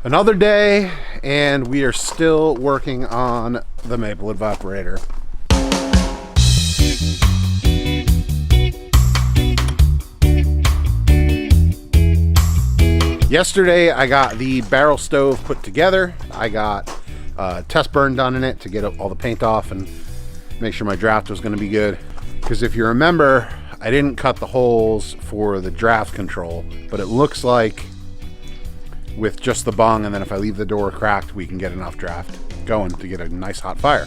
Another day, and we are still working on the maple evaporator. Yesterday, I got the barrel stove put together. I got a test burn done in it to get all the paint off and make sure my draft was going to be good. Because if you remember, I didn't cut the holes for the draft control, but it looks like with just the bung, and then if I leave the door cracked, we can get enough draft going to get a nice hot fire.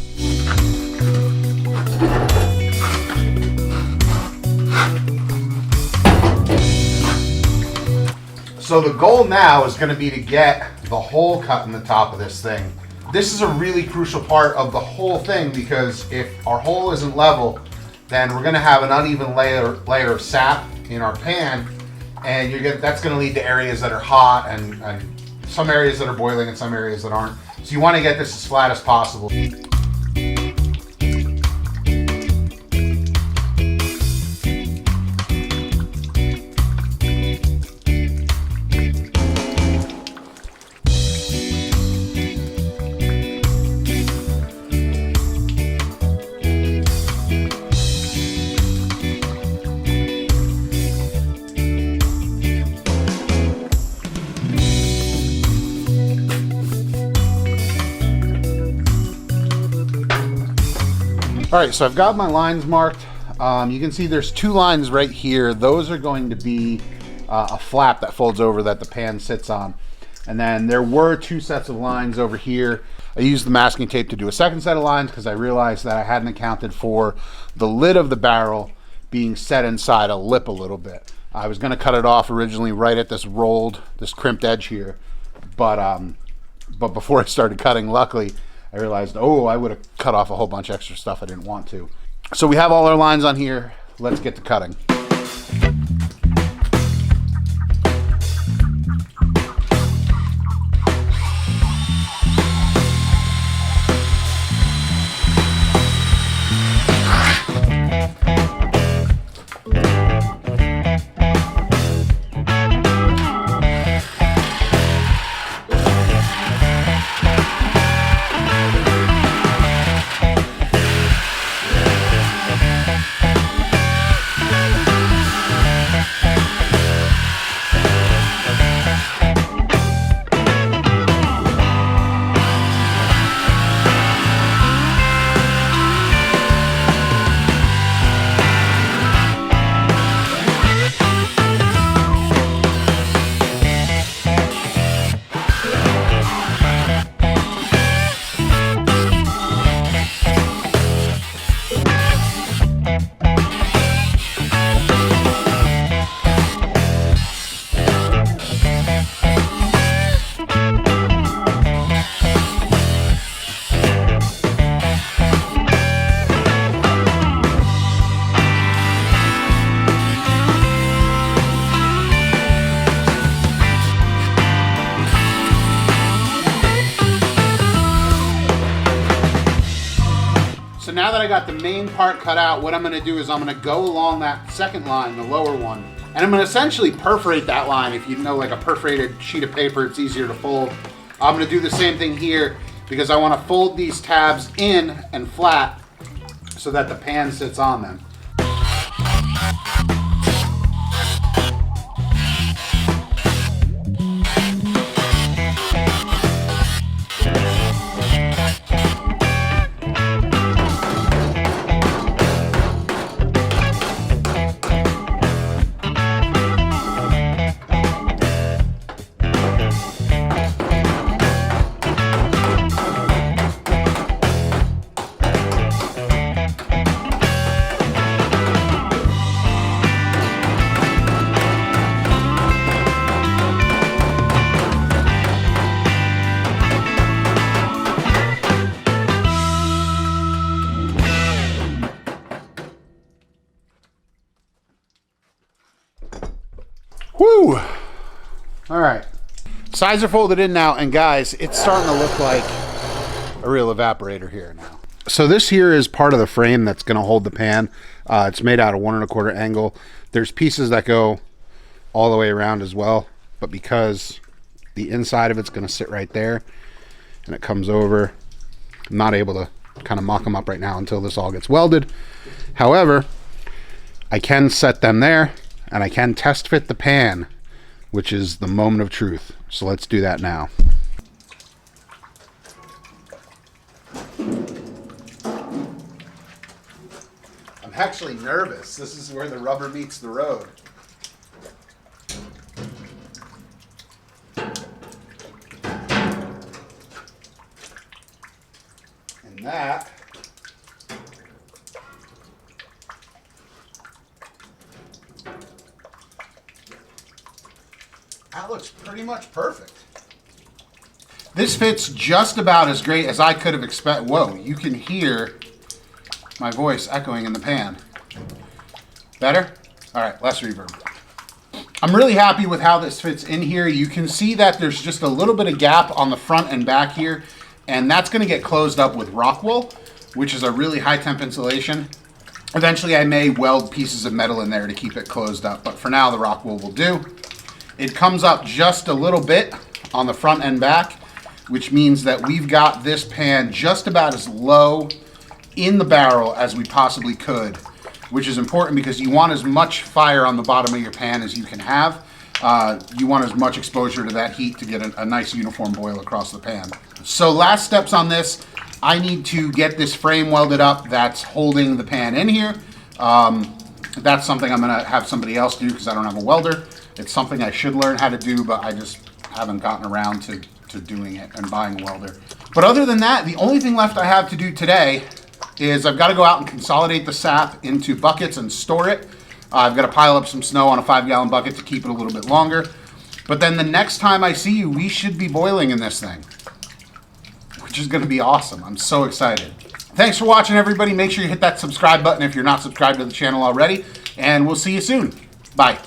So the goal now is going to be to get the hole cut in the top of this thing. This is a really crucial part of the whole thing, because if our hole isn't level, then we're going to have an uneven layer of sap in our pan, and that's going to lead to areas that are hot and some areas that are boiling and some areas that aren't. So you want to get this as flat as possible. All right, so I've got my lines marked. You can see there's two lines right here. Those are going to be a flap that folds over that the pan sits on. And then there were two sets of lines over here. I used the masking tape to do a second set of lines because I realized that I hadn't accounted for the lid of the barrel being set inside a lip a little bit. I was gonna cut it off originally right at this crimped edge here. But before I started cutting, luckily, I realized, oh, I would have cut off a whole bunch of extra stuff I didn't want to. So we have all our lines on here. Let's get to cutting. So now that I got the main part cut out, what I'm going to do is I'm going to go along that second line, the lower one, and I'm going to essentially perforate that line. If you know, like a perforated sheet of paper, it's easier to fold. I'm going to do the same thing here because I want to fold these tabs in and flat so that the pan sits on them. Woo! All right. Sides are folded in now, and guys, it's starting to look like a real evaporator here now. So this here is part of the frame that's going to hold the pan. It's made out of 1 1/4 angle. There's pieces that go all the way around as well, but because The inside of it's going to sit right there, and it comes over. I'm not able to kind of mock them up right now until this all gets welded. However, I can set them there, and I can test fit the pan, which is the moment of truth. So let's do that now. I'm actually nervous. This is where the rubber meets the road. And that looks pretty much perfect. This fits just about as great as I could have expected. Whoa, you can hear my voice echoing in the pan. Better? All right, less reverb. I'm really happy with how this fits in here. You can see that there's just a little bit of gap on the front and back here, and that's gonna get closed up with rock wool, which is a really high temp insulation. Eventually I may weld pieces of metal in there to keep it closed up, but for now the rock wool will do. It comes up just a little bit on the front and back, which means that we've got this pan just about as low in the barrel as we possibly could, which is important because you want as much fire on the bottom of your pan as you can have. You want as much exposure to that heat to get a nice uniform boil across the pan. So last steps on this, I need to get this frame welded up that's holding the pan in here. That's something I'm gonna have somebody else do because I don't have a welder. It's something I should learn how to do, but I just haven't gotten around to doing it and buying a welder. But other than that, the only thing left I have to do today is I've got to go out and consolidate the sap into buckets and store it. I've got to pile up some snow on a 5-gallon bucket to keep it a little bit longer. But then the next time I see you, we should be boiling in this thing, which is going to be awesome. I'm so excited. Thanks for watching, everybody. Make sure you hit that subscribe button if you're not subscribed to the channel already, and we'll see you soon. Bye.